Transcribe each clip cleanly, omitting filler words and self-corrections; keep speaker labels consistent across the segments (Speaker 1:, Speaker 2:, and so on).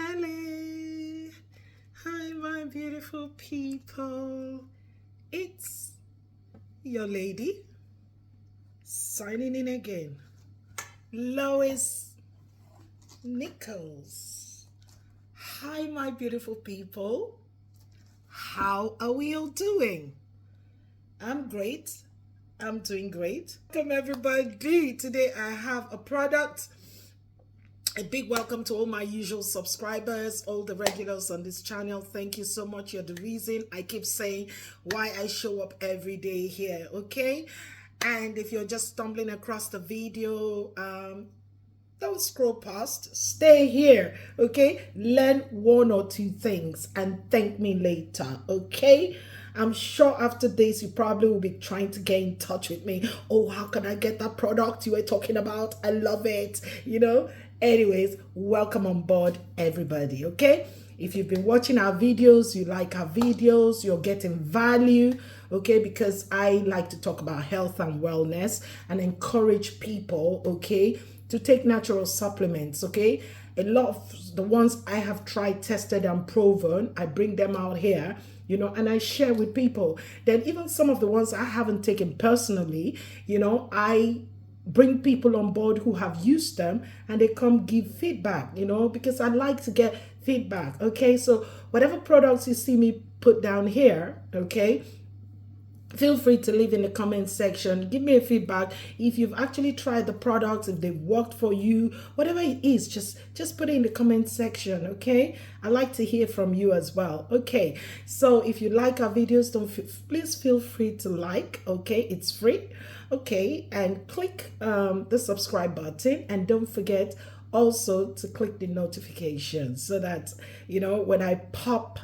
Speaker 1: Hello, hi my beautiful people. It's your lady signing in again, Lois Nichols. Hi my beautiful people. How are we all doing? I'm great. I'm doing great. Welcome everybody. Today I have a product. A big welcome to all my usual subscribers, all the regulars on this channel. Thank you so much. You're the reason I keep saying why I show up every day here, okay? And if you're just stumbling across the video, don't scroll past. Stay here, okay? Learn one or two things and thank me later, okay? I'm sure after this, you probably will be trying to get in touch with me. Oh, how can I get that product you were talking about? I love it, you know? Anyways, welcome on board, everybody, okay? If you've been watching our videos, you like our videos, you're getting value, okay? Because I like to talk about health and wellness and encourage people, okay, to take natural supplements, okay? A lot of the ones I have tried, tested, and proven, I bring them out here, you know, and I share with people. Then even some of the ones I haven't taken personally, you know, I bring people on board who have used them and they come give feedback, you know, because I like to get feedback, okay? So whatever products you see me put down here, okay, feel free to leave in the comment section. Give me a feedback if you've actually tried the products, if they've worked for you, whatever it is, just put it in the comment section, okay? I like to hear from you as well, okay? So if you like our videos, please feel free to like, okay? It's free, okay? And click the subscribe button, and don't forget also to click the notifications so that, you know, when I pop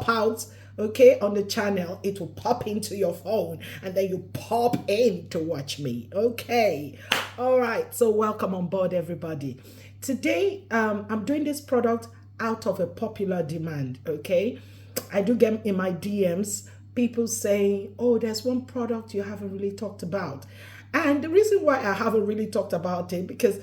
Speaker 1: out, okay, on the channel, it will pop into your phone and then you pop in to watch me, okay? All right, so welcome on board, everybody. Today I'm doing this product out of a popular demand, okay? I do get in my DMs people saying, oh, there's one product you haven't really talked about. And the reason why I haven't really talked about it, because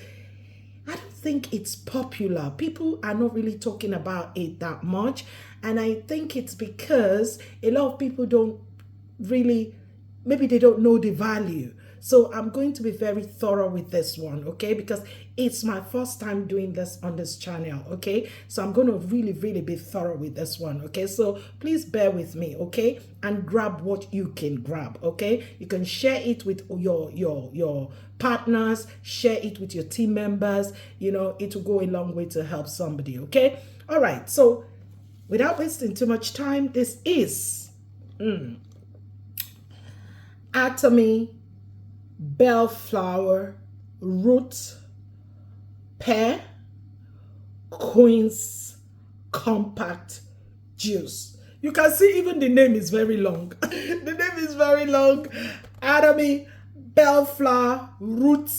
Speaker 1: I don't think it's popular. People are not really talking about it that much. And I think it's because a lot of people don't really, maybe they don't know the value. So I'm going to be very thorough with this one, okay? Because it's my first time doing this on this channel, okay? So I'm going to really, really be thorough with this one, okay? So please bear with me, okay? And grab what you can grab, okay? You can share it with your partners, share it with your team members, you know, it will go a long way to help somebody, okay? All right, so without wasting too much time, this is Atomy Bellflower Root Pear Quince Compact Juice. You can see even the name is very long. The name is very long. Atomy Bellflower Root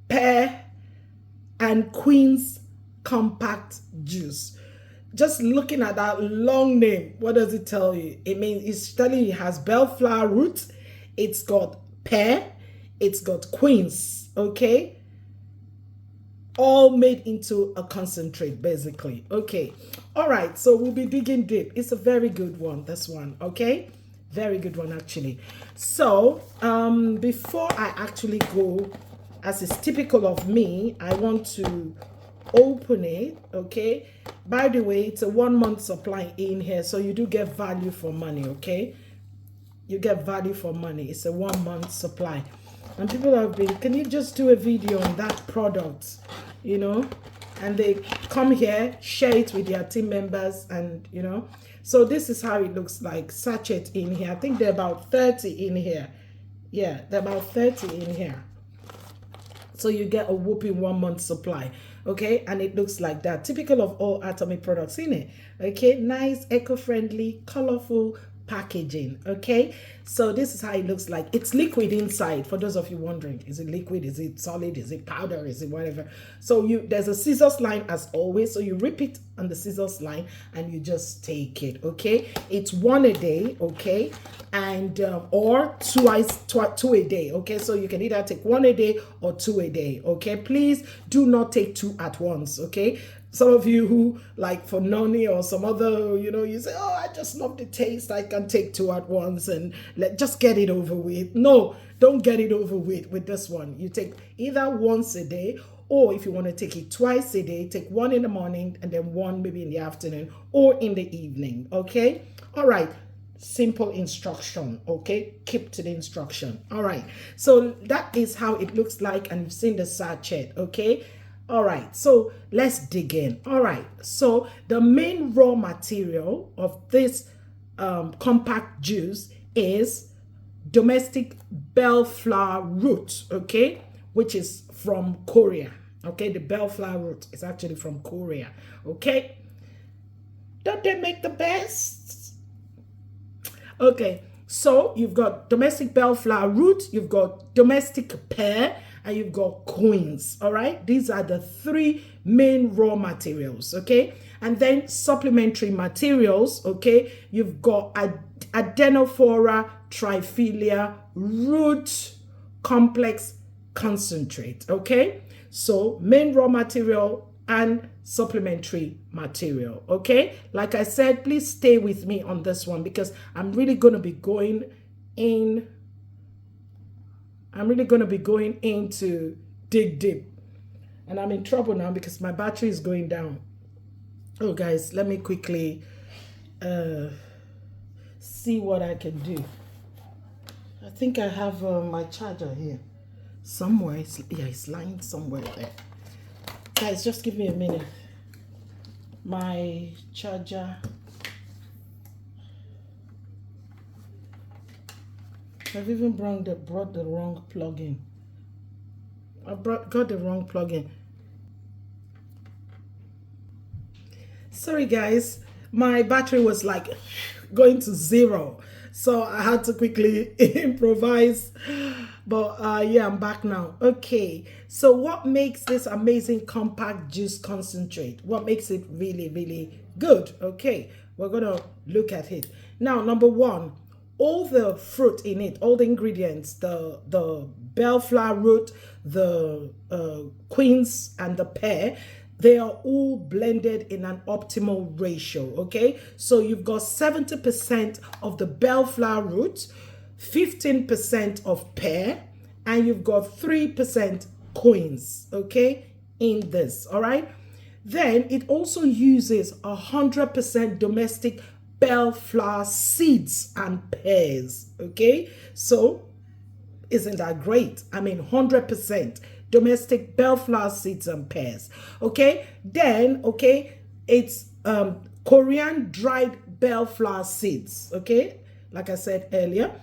Speaker 1: Pear and Quince Compact Juice. Just looking at that long name, what does it tell you? It means it's telling you it has bellflower root, it's got pear, it's got quince, okay? All made into a concentrate, basically. Okay. All right, so we'll be digging deep. It's a very good one, this one, okay? Very good one, actually. So, before I actually go, as is typical of me, I want to open it, okay? By the way, it's a 1 month supply in here, so you do get value for money, okay? You get value for money. It's a 1 month supply. And people have been, can you just do a video on that product, you know? And they come here, share it with their team members, and you know. So this is how it looks like. Sachet in here. I think there are about 30 in here. Yeah, there are about 30 in here. So you get a whooping 1 month supply, okay? And it looks like that, typical of all Atomy products in it, okay? Nice, eco-friendly, colorful packaging, okay? So this is how it looks like. It's liquid inside, for those of you wondering. Is it liquid? Is it solid? Is it powder? Is it whatever? So there's a scissors line as always, so you rip it on the scissors line and you just take it, okay? It's 1 a day, okay? And or two a day, okay? So you can either take 1 a day or 2 a day, okay? Please do not take 2 at once, okay? Some of you who like for noni or some other, you say, oh, I just love the taste. I can take two at once and just get it over with. No, don't get it over with this one. You take either once a day, or if you want to take it twice a day, take one in the morning and then one maybe in the afternoon or in the evening. Okay. All right. Simple instruction. Okay. Keep to the instruction. All right. So that is how it looks like. And you've seen the sachet. Okay. All right, so let's dig in. All right, so the main raw material of this compact juice is domestic bellflower root, okay, which is from Korea. Okay, the bellflower root is actually from Korea. Okay, don't they make the best? Okay, so you've got domestic bellflower root, you've got domestic pear, and you've got quince. All right, these are the three main raw materials. Okay, and then supplementary materials. Okay, you've got Adenophora triphylia root complex concentrate. Okay, so main raw material and supplementary material. Okay, like I said, please stay with me on this one because I'm really going to be going into dig deep. And I'm in trouble now because my battery is going down. Oh, guys, let me quickly see what I can do. I think I have my charger here somewhere. It's lying somewhere there. Guys, just give me a minute. My charger. I've even brought the wrong plug-in. Got the wrong plug-in. Sorry guys, my battery was like going to zero, so I had to quickly improvise. But yeah, I'm back now. Okay, so what makes this amazing compact juice concentrate? What makes it really, really good? Okay, we're gonna look at it now. Number one, all the fruit in it, all the ingredients, the bellflower root, the quince, and the pear, they are all blended in an optimal ratio. Okay, so you've got 70% of the bellflower root, 15% of pear, and you've got 3% quince. Okay, in this. All right, then it also uses 100% domestic bellflower seeds and pears. Okay, so isn't that great? I mean, 100% domestic bellflower seeds and pears. Okay, then it's Korean dried bellflower seeds. Okay, like I said earlier.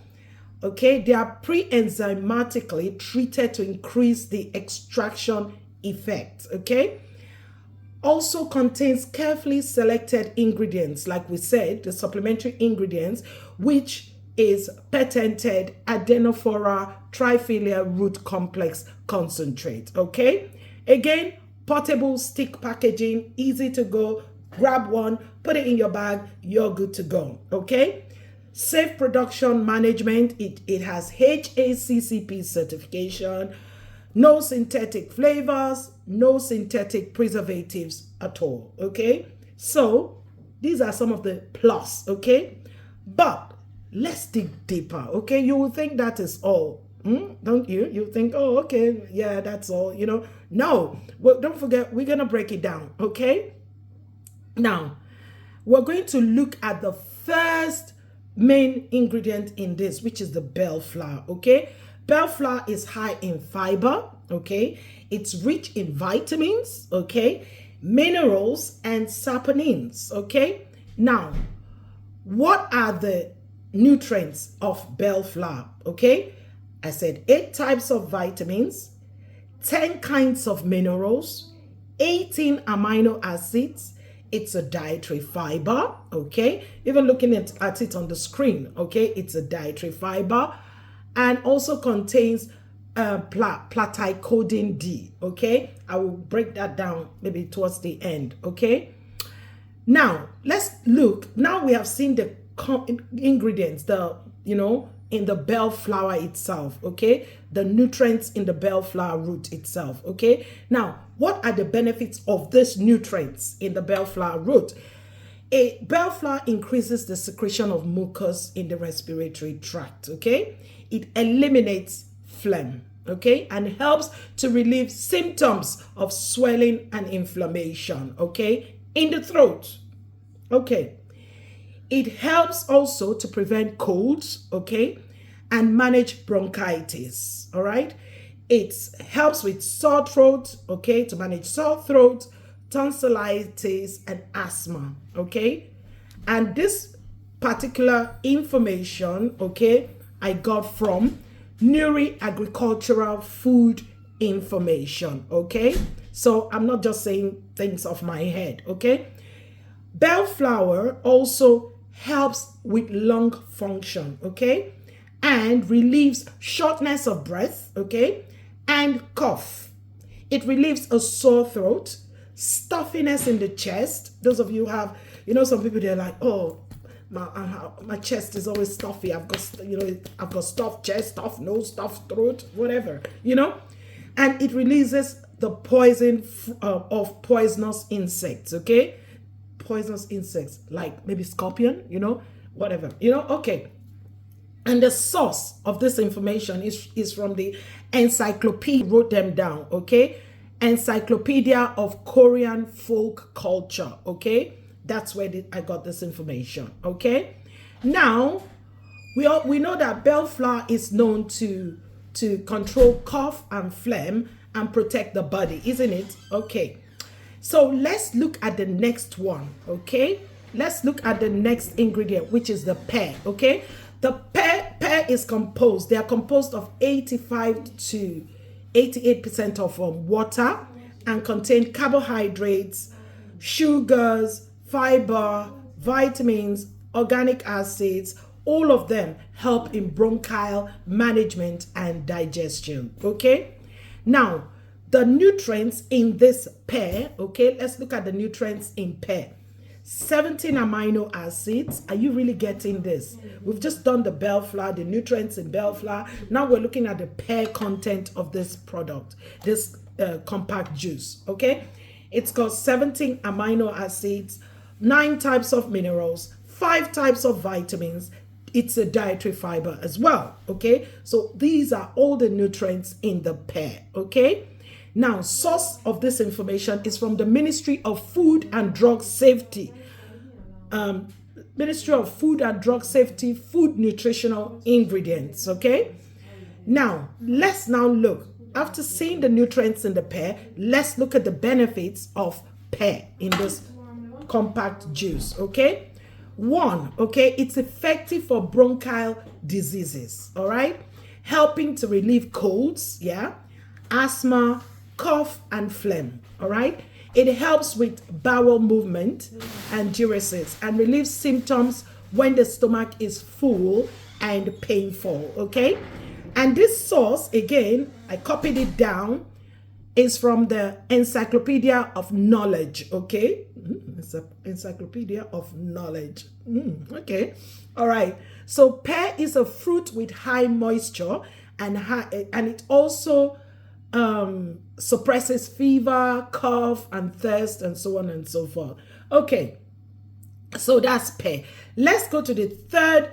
Speaker 1: Okay, they are pre-enzymatically treated to increase the extraction effect. Okay, also contains carefully selected ingredients, like we said, the supplementary ingredients, which is patented Adenophora triphylia root complex concentrate. Okay, again, portable stick packaging, easy to go. Grab one, put it in your bag, you're good to go. Okay, safe production management. It has HACCP certification. No synthetic flavors, no synthetic preservatives at all. Okay, so these are some of the plus. Okay, but let's dig deeper. Okay, you will think that is all, don't you? You think, oh, okay, yeah, that's all. No. Well, don't forget, we're gonna break it down. Okay, now we're going to look at the first main ingredient in this, which is the bellflower. Okay, bellflower is high in fiber. Okay, it's rich in vitamins, okay, minerals, and saponins. Okay, now what are the nutrients of bellflower? Okay, I said 8 types of vitamins, 10 kinds of minerals, 18 amino acids. It's a dietary fiber. Okay, even looking at it on the screen. Okay, it's a dietary fiber, and also contains platycodin D. Okay, I will break that down maybe towards the end. Okay, now let's look. Now we have seen the ingredients, the in the bellflower itself, okay? The nutrients in the bellflower root itself, okay? Now, what are the benefits of these nutrients in the bellflower root? A bellflower increases the secretion of mucus in the respiratory tract, okay? It eliminates phlegm, okay? And helps to relieve symptoms of swelling and inflammation, okay? In the throat, okay? It helps also to prevent colds, okay? And manage bronchitis, all right? It helps with sore throat, okay? To manage sore throat, tonsillitis, and asthma, okay? And this particular information, okay, I got from Nuri Agricultural Food Information, okay? So I'm not just saying things off my head, okay? Bellflower also helps with lung function, okay? And relieves shortness of breath, okay? And cough. It relieves a sore throat, stuffiness in the chest. Those of you have, some people, they're like, oh, my chest is always stuffy. I've got stuffed chest, stuffed nose, stuffed throat, whatever, And it releases the poison of poisonous insects, okay? Poisonous insects, like maybe scorpion, whatever, okay. And the source of this information is from the encyclopedia, wrote them down, okay? Encyclopedia of Korean Folk Culture, okay? That's where I got this information, okay? Now, we know that bellflower is known to control cough and phlegm and protect the body, isn't it? Okay. So let's look at the next one, okay? Let's look at the next ingredient, which is the pear, okay? The pear is composed. They are composed of 85 to 88% of water and contain carbohydrates, sugars, fiber, vitamins, organic acids. All of them help in bronchial management and digestion, okay? Now, the nutrients in this pear, okay? Let's look at the nutrients in pear. 17 amino acids. Are you really getting this? We've just done the bellflower, the nutrients in bellflower. Now we're looking at the pear content of this product, this compact juice, okay? It's got 17 amino acids, 9 types of minerals, 5 types of vitamins. It's a dietary fiber as well, okay? So these are all the nutrients in the pear, okay? Now, source of this information is from the Ministry of Food and Drug Safety. Ministry of Food and Drug Safety, food nutritional ingredients, okay? Now, let's look. After seeing the nutrients in the pear, let's look at the benefits of pear in this compact juice, okay? 1, okay, it's effective for bronchial diseases, all right? Helping to relieve colds, yeah, asthma, cough, and phlegm, all right? It helps with bowel movement and diuresis and relieves symptoms when the stomach is full and painful, okay? And this source, again, I copied it down, is from the Encyclopedia of Knowledge, okay? It's an Encyclopedia of Knowledge. Okay, all right. So pear is a fruit with high moisture and it also suppresses fever, cough, and thirst, and so on and so forth. Okay, so that's pear. Let's go to the third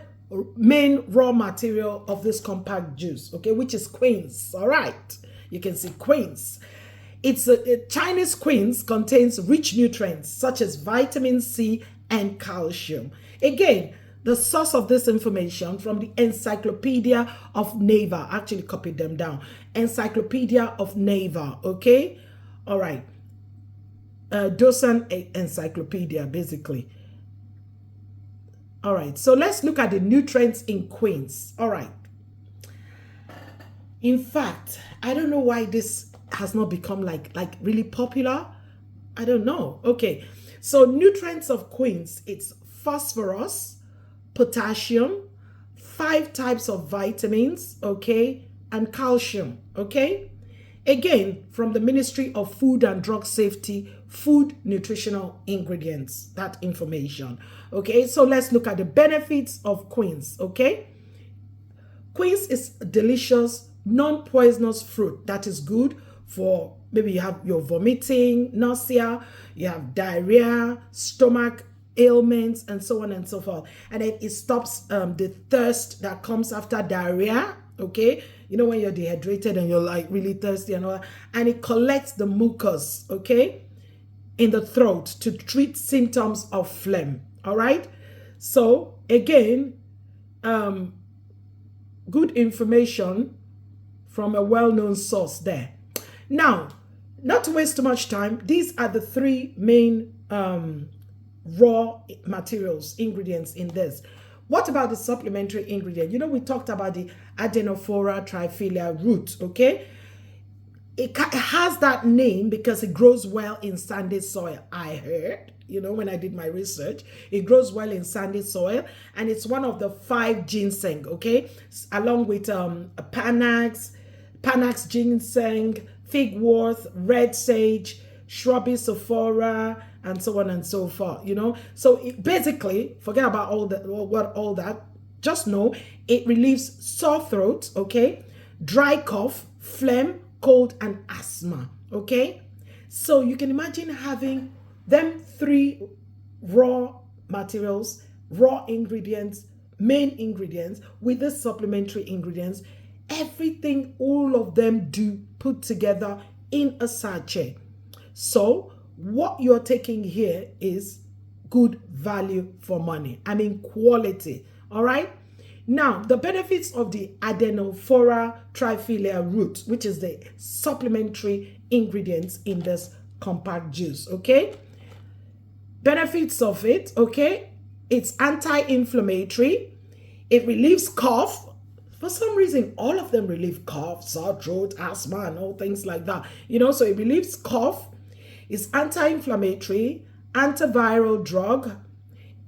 Speaker 1: main raw material of this compact juice, okay, which is quince. All right, you can see quince. It's a Chinese quince contains rich nutrients such as vitamin C and calcium. Again, the source of this information from the Encyclopedia of Naval. Actually copied them down. Encyclopedia of Naval, okay? All right. Docent encyclopedia, basically. All right, so let's look at the nutrients in quince. All right. In fact, I don't know why this has not become like really popular. I don't know. Okay, so nutrients of quince, it's phosphorus, potassium, 5 types of vitamins, okay, and calcium, okay? Again, from the Ministry of Food and Drug Safety, food nutritional ingredients, that information, okay? So let's look at the benefits of quince, okay? Quince is a delicious, non-poisonous fruit that is good for maybe you have your vomiting, nausea, you have diarrhea, stomach ailments, and so on and so forth. And then it stops the thirst that comes after diarrhea. Okay, you know when you're dehydrated and you're like really thirsty and all that, and it collects the mucus, okay, in the throat to treat symptoms of phlegm. All right, so again, good information from a well-known source there. Now, not to waste too much time, these are the three main raw materials, ingredients in this. What about the supplementary ingredient? You know, we talked about the Adenophora triphylia root, okay? It has that name because it grows well in sandy soil, I heard. You know, when I did my research, it grows well in sandy soil, and it's one of the 5 ginseng, okay? Along with Panax ginseng, figwort, red sage, shrubby sophora, and so on and so forth, you know? So basically, forget about all that. Just know it relieves sore throat, okay? Dry cough, phlegm, cold, and asthma, okay? So you can imagine having them 3 raw materials, raw ingredients, main ingredients with the supplementary ingredients, everything, all of them do put together in a sachet. So what you're taking here is good value for money. I mean quality, all right? Now, the benefits of the Adenophora triphylia root, which is the supplementary ingredients in this compact juice, okay? Benefits of it, okay? It's anti-inflammatory. It relieves cough. For some reason, all of them relieve cough, sore throat, asthma, and all things like that. You know, so it relieves cough. It's anti-inflammatory, antiviral drug,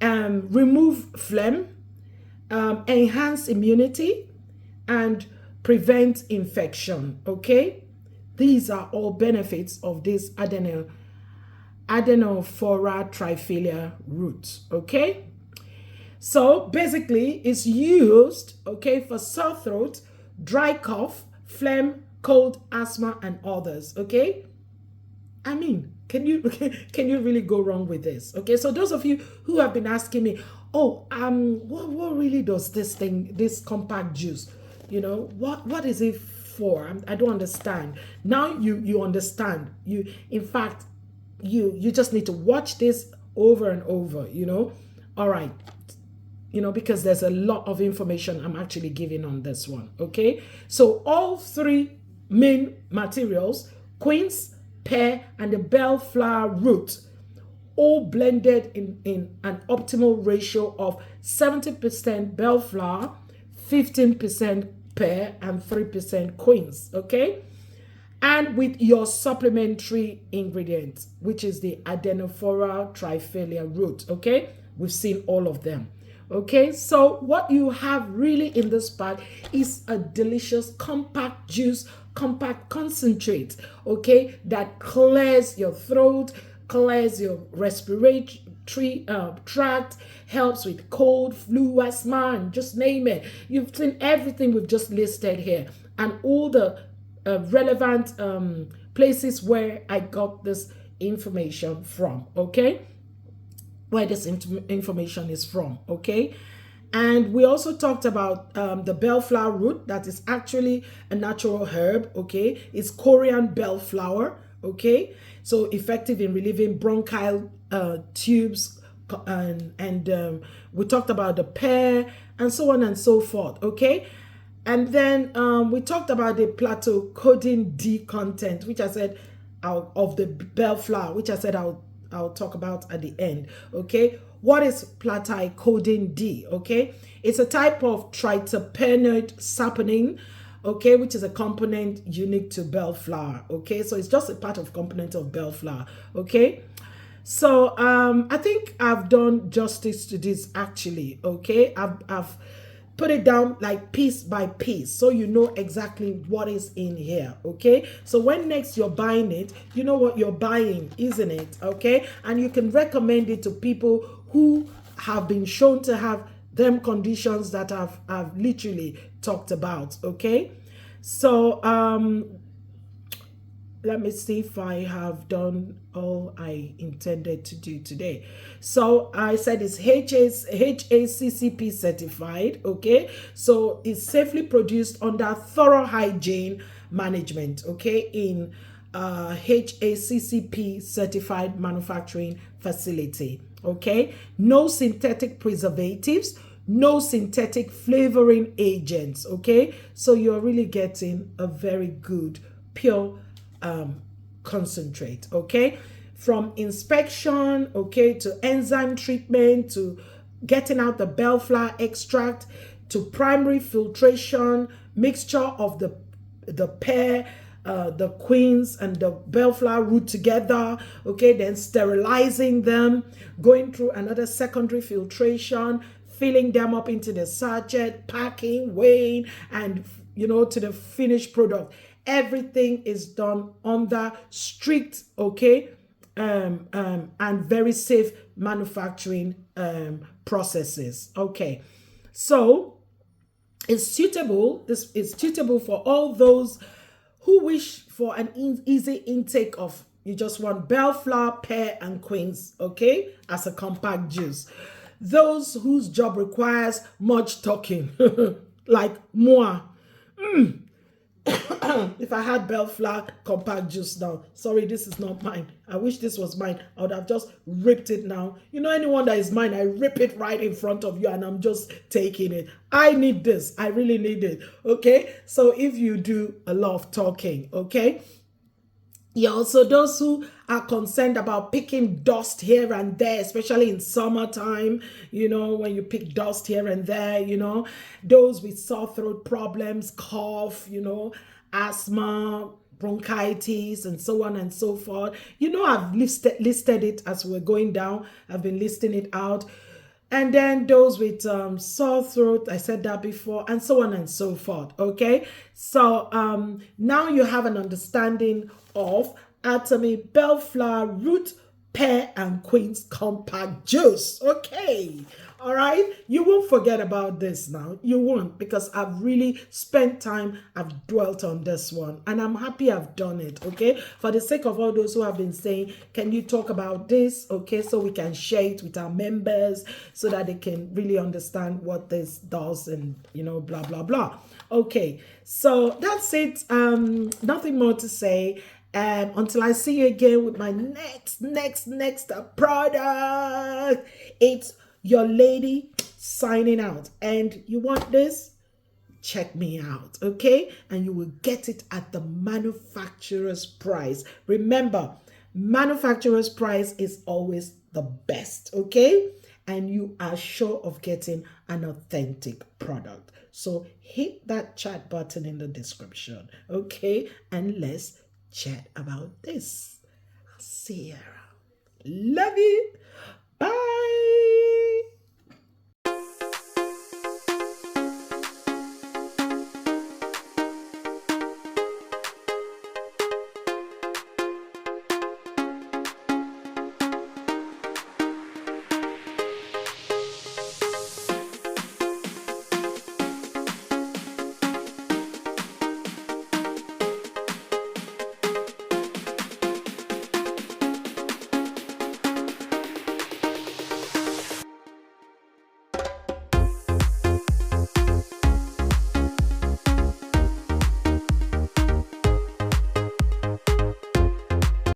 Speaker 1: remove phlegm, enhance immunity, and prevent infection, okay? These are all benefits of this Adenophora triphylia root, okay? So basically it's used, okay, for sore throat, dry cough, phlegm, cold, asthma, and others, okay? I mean, can you really go wrong with this? Okay, so those of you who have been asking me, oh, what really does this compact juice, you know, what is it for? I don't understand. Now you understand. In fact, you just need to watch this over and over, you know. All right, you know, because there's a lot of information I'm actually giving on this one, okay? So all 3 main materials, quince, pear, and the bellflower root, all blended in an optimal ratio of 70% bellflower, 15% pear, and 3% quince, okay? And with your supplementary ingredients, which is the Adenophora triphylia root, okay? We've seen all of them. Okay, so what you have really in this part is a delicious compact juice, compact concentrate, okay, that clears your throat, clears your respiratory tract, helps with cold, flu, asthma, and just name it. You've seen everything we've just listed here, and all the relevant places where I got this information from, okay? Where this information is from, okay? And we also talked about the bellflower root, that is actually a natural herb, okay? It's Korean bellflower, okay? So effective in relieving bronchial tubes, and we talked about the pear, and so on and so forth, okay? And then we talked about the platocodin D content, which I said of the bellflower, which I said I'll talk about at the end, okay? What is platocodin D, okay? It's a type of triterpenoid saponin, okay, which is a component unique to bellflower, okay? So it's just a part of component of bellflower, okay? So I think I've done justice to this actually, okay? I've put it down like piece by piece so you know exactly what is in here, okay? So when next you're buying it, you know what you're buying, isn't it? Okay, and you can recommend it to people who have been shown to have them conditions that I've literally talked about. Okay, so let me see if I have done all I intended to do today. So I said it's HACCP certified, okay? So it's safely produced under thorough hygiene management, okay, in HACCP certified manufacturing facility, okay? No synthetic preservatives, no synthetic flavoring agents, okay? So you're really getting a very good, pure concentrate, okay? From inspection, okay, to enzyme treatment, to getting out the bellflower extract, to primary filtration, mixture of the pear, the quince and the bellflower root together, okay, then sterilizing them, going through another secondary filtration, filling them up into the sachet, packing, weighing, and to the finished product. Everything is done under strict, okay, and very safe manufacturing processes. Okay, so it's suitable. This is suitable for all those who wish for an easy intake of. You just want bellflower, pear, and quince, okay, as a compact juice. Those whose job requires much talking, like moi. If I had bellflower compact juice now, sorry, this is not mine. I wish this was mine. I would have just ripped it now. Anyone that is mine, I rip it right in front of you and I'm just taking it. I need this. I really need it. Okay. So if you do a lot of talking, okay. Yeah, also those who are concerned about picking dust here and there, especially in summertime, when you pick dust here and there, those with sore throat problems, cough, asthma, bronchitis, and so on and so forth. I've listed it as we're going down. I've been listing it out. And then those with sore throat, I said that before, and so on and so forth, okay? So now you have an understanding of Atomy Bellflower Root, Pear, and Quince Compact Juice, okay? All right? You won't forget about this now. You won't, because I've really spent time, I've dwelt on this one, and I'm happy I've done it, okay? For the sake of all those who have been saying, can you talk about this, okay, so we can share it with our members so that they can really understand what this does and, blah, blah, blah. Okay, so that's it. Nothing more to say. Until I see you again with my next product. It's your lady signing out. And you want this? Check me out, okay? And you will get it at the manufacturer's price. Remember, manufacturer's price is always the best, okay? And you are sure of getting an authentic product. So hit that chat button in the description, okay? And let's chat about this. I'll see you around. Love you. Bye.